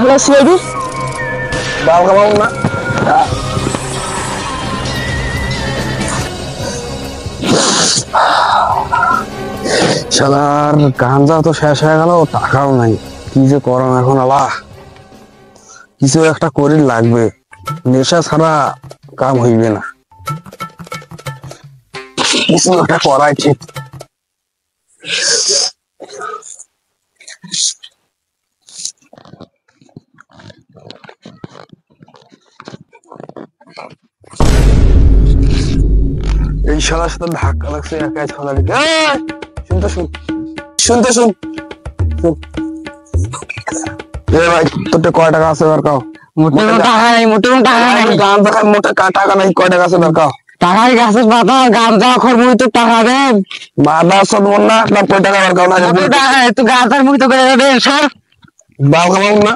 Hello CID বাল কামাও না শালার গাঞ্জা তো শেষ হয়ে গেল, টাকাও নাই। কি যে করম এখন, আল্লাহ কিছু একটা করি লাগবে, নেশা ছাড়া কাম হইবে না, কিছু একটা করাই ঠিক। এই শালার সাথে ধাক্কা লাগছে একাই ছলা দিকে। শুনতে শুন শুনতে শুন এ ভাই, তোর কয় টাকা আছে দরকার? মোটে টাকা নাই, মোটে টাকা নাই, গাঞ্জা খাই, মোটা টাকা নাই, কয় টাকা আছে দরকার? টাকাই গাছের পাতা গাঞ্জা খর মুই তো টাকা দেন বাবা সব মন না, আপনার কয় টাকা দরকার? না মোটে টাকা তো গাঁজার মুই তো করে দেন স্যার। বাল কামাও না।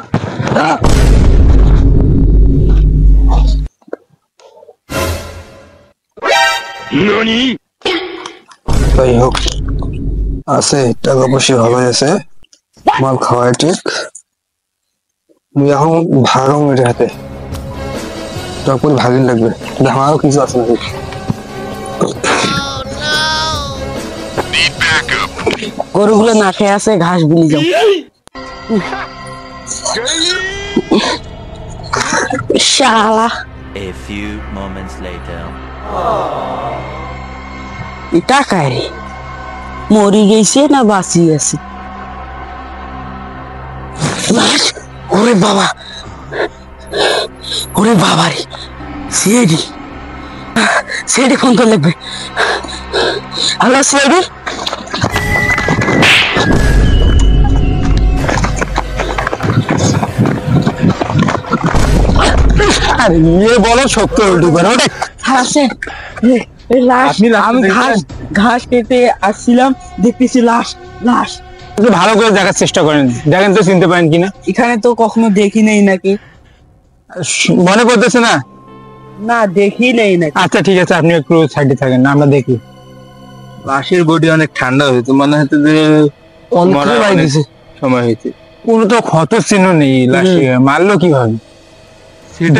যাই হোক, আছে টাকা পয়সা ভালো আছে, মাল খাওয়াই ঠিক। মুই এখন ভাগাও মেরে হাতে তখন ভাগিন লাগবে, আমারও কিছু আছে নাকি? গরুগুলো না খেয়ে আছে, ঘাস বিলি যাও। শালা A few moments later. টাকা রে মরি গেছে না বাঁচি আছে? ওরে বাবা, ওরে বাবা রে, সিআইডি সিআইডি ফোন করে লাগবে। হ্যালো সিআইডি, আরে নিয়ে বলো সত্য ঢুকবে ওটা আছে লাশ। আমি ঘাস ঘাস কেটে আসছিলাম, দেখতেছি লাশ লাশ। ভালো করে দেখার চেষ্টা করেন, দেখেন তো চিনতে পারেন কিনা। এখানে তো কখনো দেখি নেই নাকি? মনে করতেছে না? না দেখি নেই নাকি। আচ্ছা ঠিক আছে, আপনি একটু সাইডে থাকেন, আমরা দেখি। লাশের বডি অনেক ঠান্ডা হয়েছে, মনে হচ্ছে যে মরা অনেক সময় হয়েছে। কোনো তো ক্ষত চিহ্ন নেই লাশে, মারলো কিভাবে?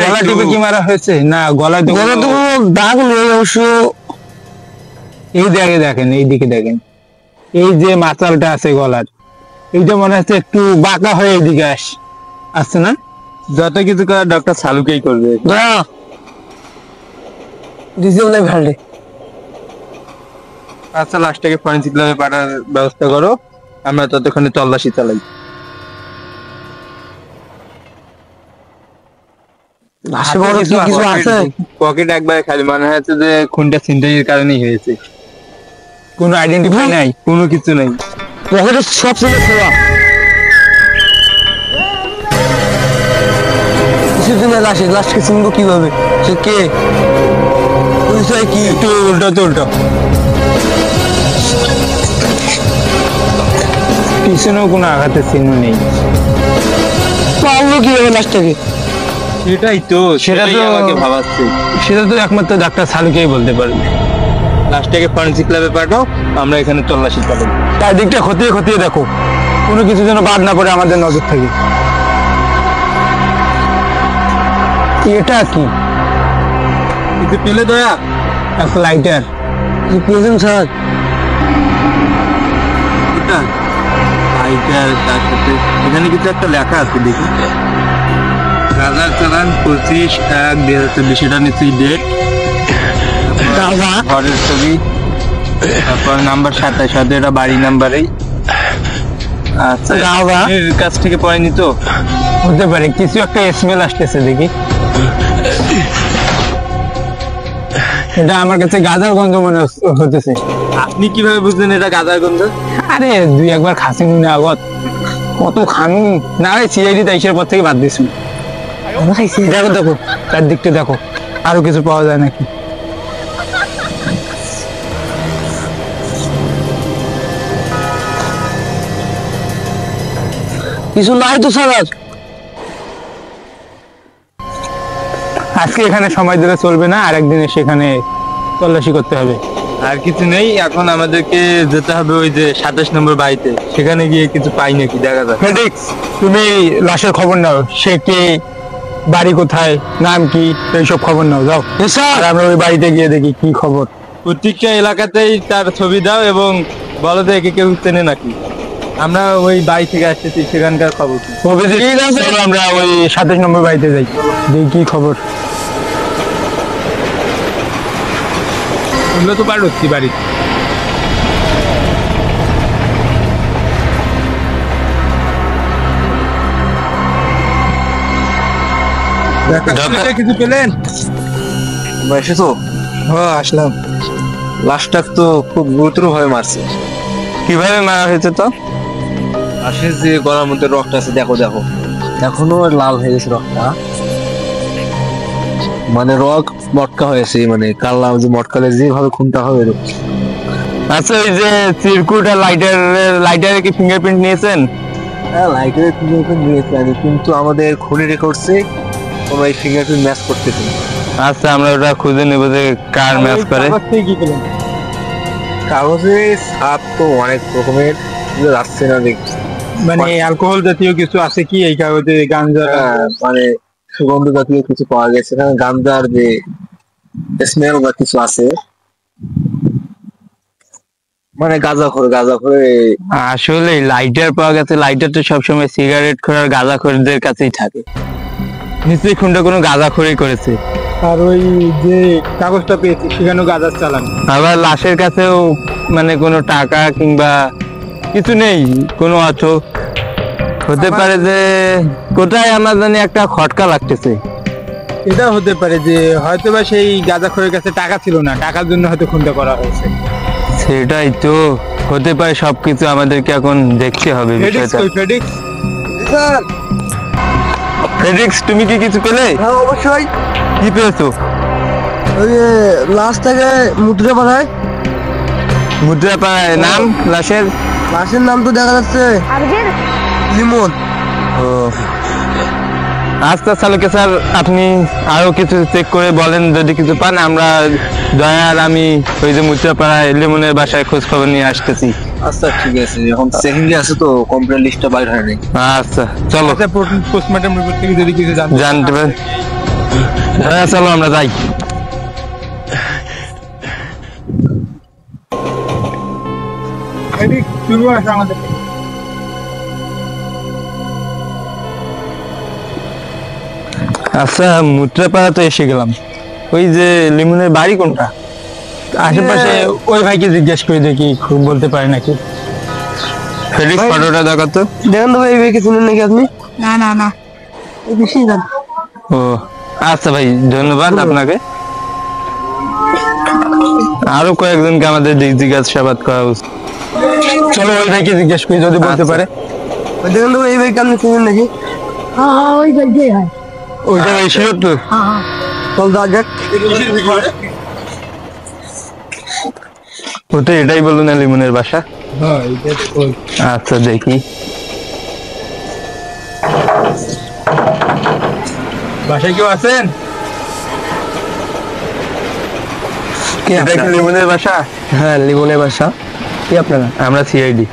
গলা টিপে কি মারা হয়েছে? না গলা তো দাগ নেই অবশ্য। এই দিকে দেখেন, এই দিকে দেখেন, এই যে মাচালটা আছে গলার, এইটা মনে হচ্ছে একটু বাঁকা হয়ে এদিকে আসছে না? যত কিছু করার ডক্টর সালুকেই করবে। আচ্ছা, লাশটাকে ফরেনসিক ল্যাবে পাঠানোর ব্যবস্থা করো, আমরা ততক্ষণে তল্লাশি চালাই। পকেট একবার খালি, মনে হচ্ছে যে খুনটা ছিনতাইয়ের কারণেই হয়েছে। কোনো আইডেন্টিফাই নাই, কোনো কিছু নাই। পকেটে সব ছেলে খোলা। কিছুদিন লাশে লাশকে চিনবো কিভাবে? সে কে? পরিচয় কি? একটু উল্টো তো উল্টো, পিছনেও কোনো আঘাতের চিহ্ন নেই। পারলো কিভাবে লাশটাকে? সেটাই তো, সেটাই আমাকে ভাবাচ্ছে। সেটা তো একমাত্র ডাক্তার সালুকেই বলতে পারবে। লাশটাকে ফরেনসিক ল্যাবে পাঠাও, আমরা এখানে তল্লাশি চালাই। চারদিকটা খতিয়ে খতিয়ে দেখো, কোনো কিছু যেন বাদ না পড়ে আমাদের নজর থেকে। এটা কি? কিছু পেলে দয়া? একটা লাইটার পেয়েছেন স্যার? এটা লাইটার, তার সাথে এখানে কিছু একটা লেখা আছে, দেখি। রাজার চালান 25/1/2024, এটা নিশ্চয়ই ডেট। ঘরের ছবি, তারপর নাম্বার 27, হয়তো এটা বাড়ি নাম্বারেই। আচ্ছা, এর কাছ থেকে পড়েনি তো? হতে পারে, কিছু একটা স্মেল আসতেছে দেখি। এটা আমার কাছে গাঁজার গন্ধ মনে হতেছে। আপনি কিভাবে বুঝলেন এটা গাঁজার গন্ধ? আরে দুই একবার খাসি নুনে আগত, কত খানু না রে। সিআইডি তাইশের পর থেকে বাদ দিছি। দেখো দেখো, চারদিকটা দেখো, আরো কিছু পাওয়া যায় নাকি। কিছু নাই তো স্যার। আজকে এখানে সময় দিলে চলবে না, আরেকদিন সেখানে তল্লাশি করতে হবে। আর কিছু নেই, এখন আমাদেরকে যেতে হবে ওই যে 27 নম্বর বাড়িতে, সেখানে গিয়ে কিছু পাই নাকি দেখা যাক। ফেডিক্স, তুমি লাশের খবর নাও, সে কে, বাড়ি কোথায়, নাম কি, এইসব খবর নাও, যাও। আর আমরা ওই বাড়িতে গিয়ে দেখি কি খবর। প্রত্যেকটা এলাকাতেই তার ছবি দাও এবং বলো যে একে কেউ চেনে নাকি। আমরা ওই বাড়ি থেকে আসতেছি, সেখানকার খবর কি। চলো আমরা ওই 27 নম্বর বাড়িতে যাই, দেখি কি খবর। এগুলো তো পার হচ্ছি বাড়ি। কিছু পেলেন? এসেছো? হ্যাঁ, আসলাম। লাশটা তো খুব গুরুতর ভাবে মারছে। কিভাবে মারা হয়েছে তো? লাশের যে গলার মধ্যে রক্ত আছে, দেখো দেখো, এখনো লাল হয়ে গেছে রক্তটা। মানে রক মটকা হয়েছে, মানে কাল্লা যে মটকালে যেভাবে খুনটা হবে এরকম। আচ্ছা, ওই যে সিরকুট আর লাইটারের কি ফিঙ্গারপ্রিন্ট নিয়েছেন? হ্যাঁ, লাইটের ফিঙ্গারপ্রিন্ট নিয়েছে আমি, কিন্তু আমাদের খুনি রেকর্ডসে কোনো এই ফিঙ্গারপ্রিন্ট ম্যাচ করতেছে না। আচ্ছা, আমরা ওটা খুঁজে নেবো যে কার ম্যাচ করে। কি পেলেন? কাগজে ছাপ তো অনেক রকমের, যাচ্ছে না দেখছি। মানে অ্যালকোহল জাতীয় কিছু আছে কি এই কাগজে? গাঞ্জা? হ্যাঁ, মানে সুগন্ধ জাতীয় কিছু পাওয়া গেছে, এখানে গাঞ্জার যে স্মেল বা কিছু আছে, মানে গাঁজা করে। আসলে লাইটার পাওয়া গেছে, লাইটার তো সবসময় সিগারেট খোর আর গাঁজাখোরদের কাছেই থাকে। নিশ্চয়ই খুনটা কোনো গাঁজাখোরই করেছে। আর ওই যে কাগজটা পেয়েছি সেখানেও গাঁজার চালান। আবার লাশের কাছেও মানে কোনো টাকা কিংবা কিছু নেই, কোনো অর্থ। হতে পারে যে কোথায় আমার জানি একটা খটকা লাগতেছে। এটা হতে পারে যে হয়তো বা সেই গাঁজাখোরের কাছে টাকা ছিল না, টাকার জন্য হয়তো খুনটা করা হয়েছে। সেটাই তো হতে পারে, সবকিছু আমাদেরকে এখন দেখতে হবে বিষয়টা। ফেডিক্স, তুমি কি কিছু পেলে? হ্যাঁ, অবশ্যই। কি পেয়েছো? ওই লাশ থেকে মুদ্রা পাঠায়। মুদ্রা পায়? নাম লাশের? লাশের নাম তো দেখা যাচ্ছে লিমন। ও আচ্ছা, চালকে স্যার, আপনি আরো কিছু চেক করে বলেন, যদি কিছু পান আমরা দয়া আর আমি ওই যে মুদ্রাপাড়ায় লিমনের বাসায় খোঁজ খবর নিয়ে আসতেছি। আচ্ছা ঠিক আছে, এখন চেকিং আছে তো কমপ্লেন লিস্টটা বাইর হয় নাই। আচ্ছা চলো, আচ্ছা, পোস্টমর্টম রিপোর্ট থেকে যদি কিছু জানতে পারেন। হ্যাঁ চলো আমরা যাই। শুরু আছে আমাদের। আচ্ছা, মুদ্রাপাড়া তো এসে গেলাম। ওই যে লিমনের বাড়ি কোনটা? আশেপাশে ওই ভাইকে জিজ্ঞেস করে দেখি, খুব বলতে পারে নাকি। ফেডিক্স, ফটোটা দেখাতো। দেখেন তো ভাই, এই ভাইকে চিনেন নাকি আপনি? না না না, এই বেশি জান। ও আচ্ছা ভাই, ধন্যবাদ আপনাকে। আরো কয়েকজনকে আমাদের জিজ্ঞাসাবাদ করা উচিত। চলো ওই ভাইকে জিজ্ঞেস করি, যদি বলতে আচ্ছা। পারে। ওই দেখেন তো ভাই, এই ভাইকে আপনি চিনেন নাকি? হ্যাঁ হ্যাঁ, ওই ভাই হয়। ওইটা ওই ছিল তো। হ্যাঁ হ্যাঁ, চল যাক যাক। ও তো এটাই বললো না লিমনের বাসা। হ্যাঁ, এইটা তো ওই। আচ্ছা দেখি। বাসায় কেউ আছেন? এটা কি লিমনের বাসা? হ্যাঁ, লিমনের বাসা। কি আপনারা? আমরা সিআইডি।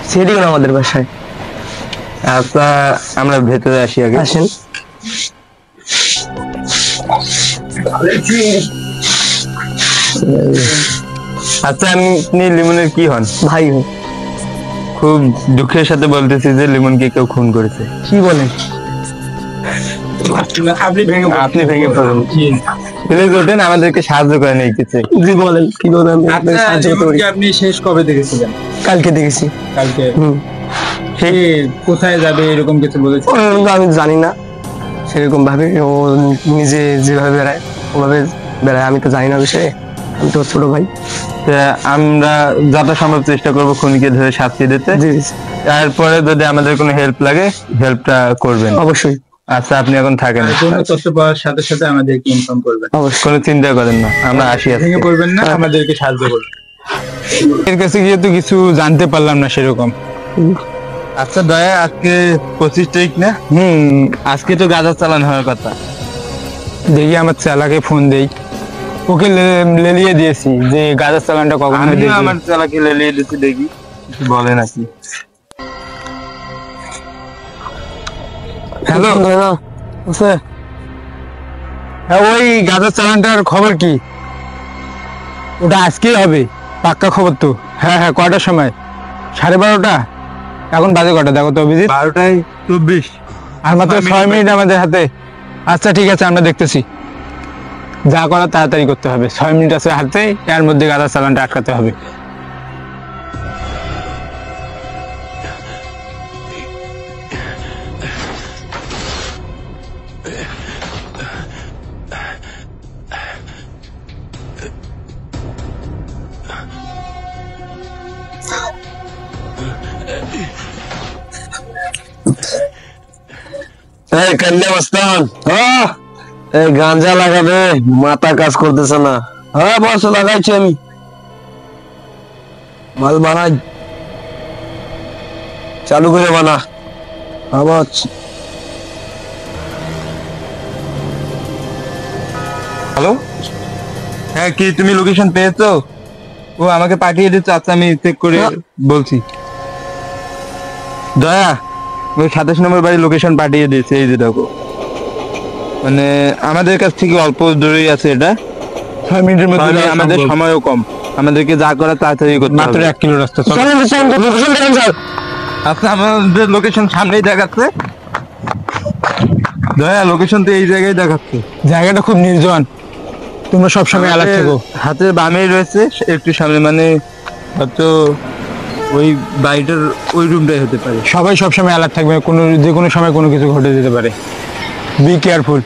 সেটি কোন আমাদের বাসায়? আচ্ছা, আমরা ভেতরে আসি আগে। আসেন। আচ্ছা, আপনি লিমনের কি হন? ভাই হই। খুব দুঃখের সাথে বলতেছি যে লিমনকে কেউ খুন করেছে। কি বলেন? আপনি ভেঙে পড়ুন। প্লিজ ওঠেন, আমাদেরকে সাহায্য করেন এই কিছু। জি বলেন, কি বলেন? আমি আপনাকে সাহায্য করতে পারি। আপনি শেষ কবে দেখেছিলেন? কালকে দেখেছি। কালকে? হুম। সে কোথায় যাবে এরকম কিছু বলেছে? আমি জানি না সেরকম ভাবে, ও নিজে যেভাবে বেড়ায় ওভাবে বেড়ায়, আমি তো জানি না বিষয়ে, আমি তো ছোট ভাই। তা আমরা যথাসম্ভব চেষ্টা করবো খুনিকে ধরে শাস্তি দিতে। জি জি, তারপরে যদি আমাদের কোনো হেল্প লাগে, হেল্পটা করবেন। অবশ্যই আচ্ছা, আপনি এখন থাকেন, কোনো তথ্য পাওয়ার সাথে সাথে আমাদেরকে ইনফর্ম করবেন। অবশ্যই। কোনো চিন্তা করেন না, আমরা আসি। ভেঙে পড়বেন না, আমাদেরকে সাহায্য করবেন। এর কাছে গিয়ে তো কিছু জানতে পারলাম না সেরকম। আচ্ছা দয়া, আজকে 25 তারিখ না? আজকে তো গাঁজা চালান হওয়ার কথা। দেখি আমার চালাকে ফোন দেই। ও ওকে লেলিয়ে দিয়েছি যে গাজার চালানটা কখন আমার চালাকে লেলিয়ে দিয়েছি, দেখি কিছু বলে নাকি। হ্যালো, হ্যাঁ ওই গাজার চালানটার খবর কি? ওটা আজকেই হবে, পাক্কা খবর তো। হ্যাঁ হ্যাঁ, কটার সময়? 12:30। এখন বাজে কটা দেখো তো অভিজিৎ? 12:24। আর মাত্র 6 মিনিট আমাদের হাতে। আচ্ছা ঠিক আছে, আমরা দেখতেছি। যা করার তাড়াতাড়ি করতে হবে, 6 মিনিট আছে হাতে, এর মধ্যে গাদার চালানটা আটকাতে হবে। গাঞ্জা লাগাবে, মাথা কাজ করতেছে না। হ্যাঁ বস, লাগাইছি আমি, মাল বানাই, চালু করে বানা। আবার হ্যালো, হ্যাঁ কি তুমি লোকেশন পেয়েছো? ও আমাকে পাঠিয়ে দিচ্ছে। আচ্ছা আমি চেক করে বলছি। দয়া, ওই 27 নম্বর বাড়ি লোকেশন পাঠিয়ে দিয়েছে, এই যে দেখো। মানে আমাদের কাছ থেকে অল্প দূরেই আছে এটা, 6 মিনিটের মধ্যে। আমাদের সময়ও কম, আমাদেরকে যা করা তাড়াতাড়ি করতে হবে। মাত্র 1 কিলো রাস্তা। আচ্ছা আমাদের লোকেশন সামনেই দেখাচ্ছে। দয়া, লোকেশন তো এই জায়গায় দেখাচ্ছে। জায়গাটা খুব নির্জন, তোমরা সবসময় অ্যালার্ট থেকো। হাতের বামেই রয়েছে, একটু সামনে, মানে হয়তো ওই বাড়িটার ওই রুমটাই হতে পারে। সবাই সবসময় অ্যালার্ট থাকবে, যে কোনো সময় কোনো কিছু ঘটে যেতে পারে। বি কেয়ারফুল,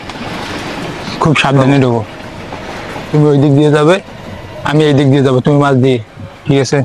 খুব সাবধানে ঢোকো। তুমি ওই দিক দিয়ে যাবে, আমি এই দিক দিয়ে যাবো, তুমি মাছ দিয়ে, ঠিক আছে?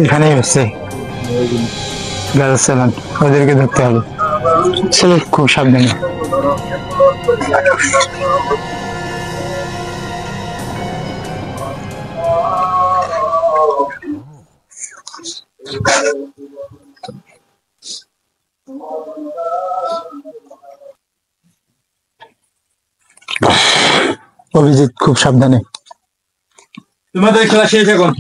এখানেই হচ্ছে গাজার চালান, ওদেরকে ধরতে হবে। চলো, খুব সাবধানে। অভিজিৎ, খুব সাবধানে। তোমাদের খেলা শেষ এখন।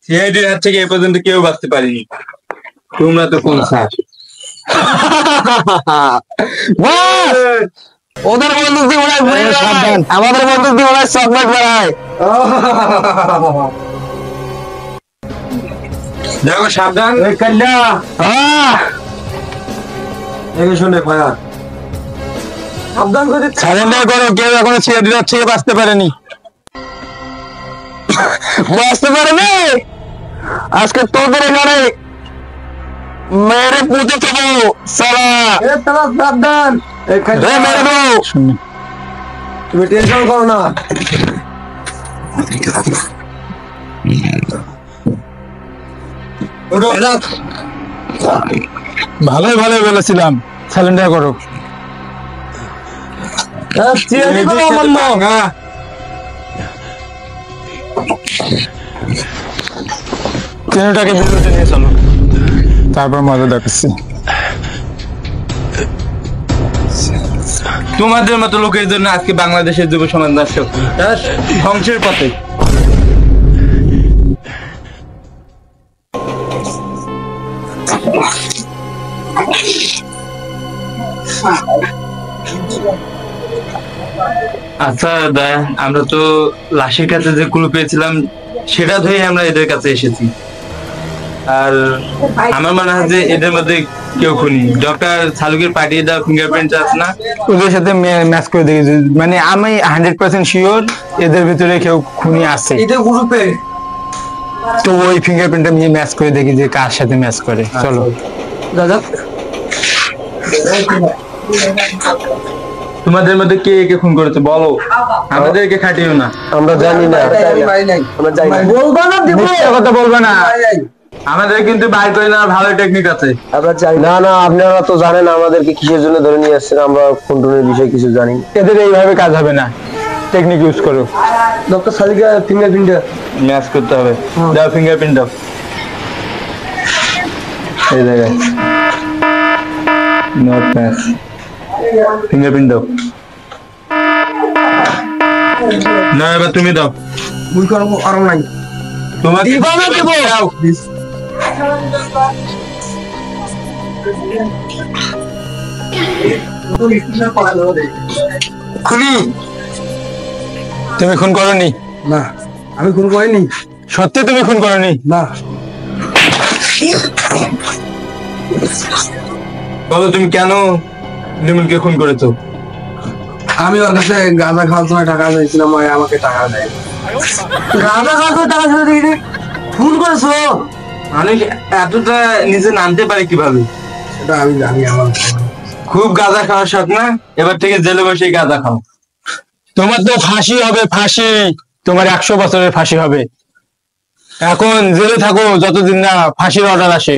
সিআইডির হাত থেকে এ পর্যন্ত কেউ বাঁচতে পারেনি, তোমরা তো কোন স্যার। ওদের বন্ধু দিয়ে ওরা ঘুরে বেড়ায়, আমাদের বন্ধু দিয়ে ওরা চকলেট বেড়ায়। দেখো সাবধান। শুনে পায়া সাবধান করে সারেন্ডার করো, কেউ এখনো সিআইডির হাত থেকে বাঁচতে পারেনি। বাঁচতে পারবে আজকে তোদের এখানে মেরে পুঁতে থাকো সারা। সাবধান, মেরে দেবো, তুমি টেনশন করো না। ভালোই ভালোই বলেছিলাম, সারেন্ডার করো। ট্রেনটাকে বিরতি নিয়ে চলো, তারপর মজা দেখাচ্ছি। তোমাদের মতো লোকের জন্য আজকে বাংলাদেশের যুব সমাজ ধ্বংসের পথে। আচ্ছা দয়া, আমরা তো লাশের কাছে যে ক্লু পেয়েছিলাম সেটা ধরে আমরা এদের কাছে এসেছি। আর আমার মনে হয় যে এদের মধ্যে কেউ খুনি। ডক্টর সালুকের পাঠিয়ে দেওয়া ফিঙ্গারপ্রিন্ট আছে না, ওদের সাথে ম্যাচ করে দেখেছি। মানে আমি 100% শিওর এদের ভিতরে কেউ খুনি আছে এদের গ্রুপে। তো ওই ফিঙ্গারপ্রিন্টটা নিয়ে ম্যাচ করে দেখি যে কার সাথে ম্যাচ করে। চলো দাদা। তোমাদের মধ্যে কে কে খুন করেছে বলো, আমাদেরকে খাটিও না। আমরা জানি না, আমরা জানি না। বলবা না দেবো মিথ্যা কথা বলবে না। আমাদের কিন্তু বাইর করে না, ভালো টেকনিক আছে। আমরা জানি না। না আপনারা তো জানেন আমাদেরকে কিসের জন্য ধরে নিয়ে আসছেন, আমরা খুন টুনের বিষয়ে কিছু জানি না। এদের এইভাবে কাজ হবে না, টেকনিক ইউজ করো। ডক্টর সাদিকা ফিঙ্গারপ্রিন্ট ম্যাচ করতে হবে, দাও ফিঙ্গারপ্রিন্ট দাও এই জায়গায়, নট ম্যাচ, ফিঙ্গারপ্রিন্ট দাও। না এবার তুমি দাও, মুই করব আরাম নাই। তোমাকে দাও। খুনি তুমি খুন করনি? না, আমি খুন করিনি। সত্যি তুমি খুন করনি? না, বলো তুমি কেন লিমনকে খুন করেছো? আমি ওর কাছে গাঁজা খাওয়ার সময় টাকা চাইছিলাম, ওই আমাকে টাকা দেয়। গাঁজা খাওয়ার সময় টাকা ছেড়ে দিয়ে খুন করেছো? মানুষ এতটা নিচে নামতে পারে কিভাবে? সেটা আমি জানি। আমার খুব গাঁজা খাওয়ার শখ না? এবার থেকে জেলে বসে গাঁজা খাও। তোমার তো ফাঁসি হবে, ফাঁসি। তোমার 100 বছরের ফাঁসি হবে। এখন জেলে থাকো যতদিন না ফাঁসির অর্ডার আসে।